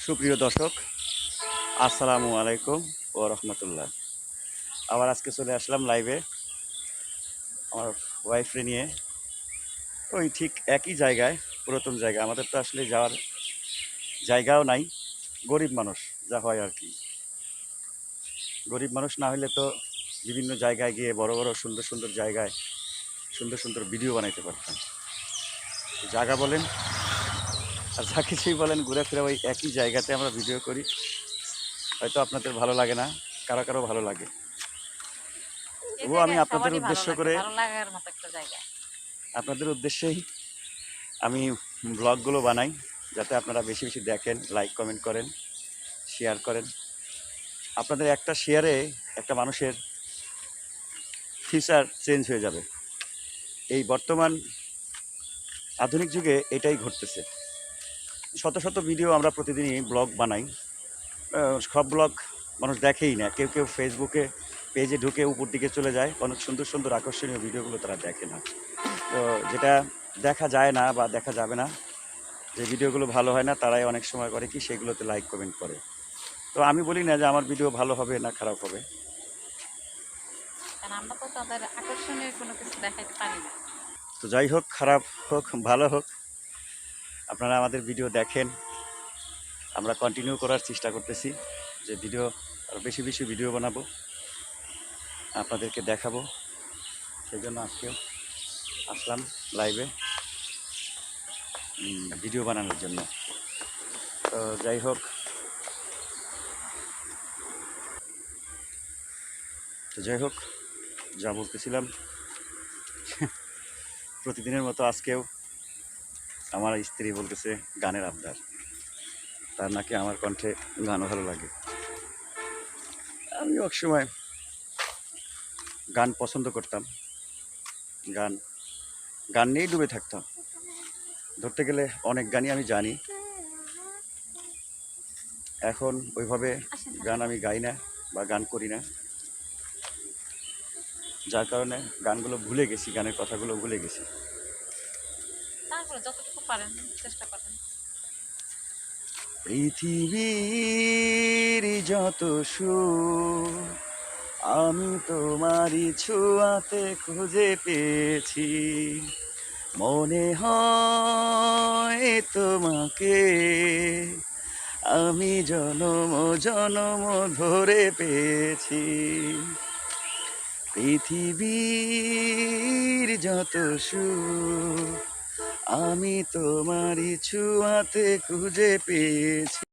সুপ্রিয় দর্শক, আসসালামু আলাইকুম ও রহমতুল্লাহ। আবার আজকে চলে আসলাম লাইভে আমার ওয়াইফরে নিয়ে। ওই ঠিক একই জায়গায়, পুরাতন জায়গা। আমাদের তো আসলে যাওয়ার জায়গাও নাই, গরিব মানুষ যা হয় আর কি। গরিব মানুষ না হলে তো বিভিন্ন জায়গায় গিয়ে বড় বড় সুন্দর সুন্দর জায়গায় সুন্দর সুন্দর ভিডিও বানাইতে পারতাম। জায়গা বলেন আর যা কিছুই বলেন, ঘুরে ফিরে ওই একই জায়গাতে আমরা ভিডিও করি। হয়তো আপনাদের ভালো লাগে না, কারো কারো ভালো লাগে। তবুও আমি আপনাদের উদ্দেশ্য করে, আপনাদের উদ্দেশ্যেই আমি ব্লগগুলো বানাই, যাতে আপনারা বেশি বেশি দেখেন, লাইক কমেন্ট করেন, শেয়ার করেন। আপনাদের একটা শেয়ারে একটা মানুষের ফিউচার চেঞ্জ হয়ে যাবে। এই বর্তমান আধুনিক যুগে এটাই ঘটতেছে। শত শত ভিডিও আমরা প্রতিদিনই ব্লগ বানাই, সব ব্লগ মানুষ দেখেই না। কেউ কেউ ফেসবুকে পেজে ঢুকে উপর দিকে চলে যায়, অনেক সুন্দর সুন্দর আকর্ষণীয় ভিডিওগুলো তারা দেখে না। তো যেটা দেখা যায় না বা দেখা যাবে না, যে ভিডিওগুলো ভালো হয় না, তারাই অনেক সময় করে কি সেগুলোতে লাইক কমেন্ট করে। তো আমি বলি না যে আমার ভিডিও ভালো হবে না খারাপ হবে, আমরা তো তাদের আকর্ষণীয় কোনো কিছু দেখাইতে পারি না। তো যাই হোক, খারাপ হোক ভালো হোক, আপনারা আমাদের ভিডিও দেখেন। আমরা কন্টিনিউ করার চেষ্টা করতেছি যে ভিডিও আরও বেশি বেশি ভিডিও বানাবো, আপনাদেরকে দেখাবো। সেই জন্য আজকেও আসলাম লাইভে ভিডিও বানানোর জন্য। তো যাই হোক, যা বলতেছিলাম, প্রতিদিনের মতো আজকেও আমার স্ত্রী বলতেছে গানের আবদার। তার নাকি আমার কণ্ঠে গানও ভালো লাগে। আমি এক সময় গান পছন্দ করতাম, গান গান নিয়েই ডুবে থাকতাম। ধরতে গেলে অনেক গানই আমি জানি। এখন ওইভাবে গান আমি গাই না বা গান করি না, যার কারণে গানগুলো ভুলে গেছি, গানের কথাগুলো ভুলে গেছি। তারপরে যতটুকু পারেন চেষ্টা করেন। পৃথিবীর যত সুখ আমি তোমারই ছোঁয়াতে খুঁজে পেয়েছি, মনে হয় তোমাকে আমি জনম জনম ধরে পেয়েছি। পৃথিবীর যত সুখ আমি তোমারই ছোঁয়াতে খুঁজে পেয়েছি।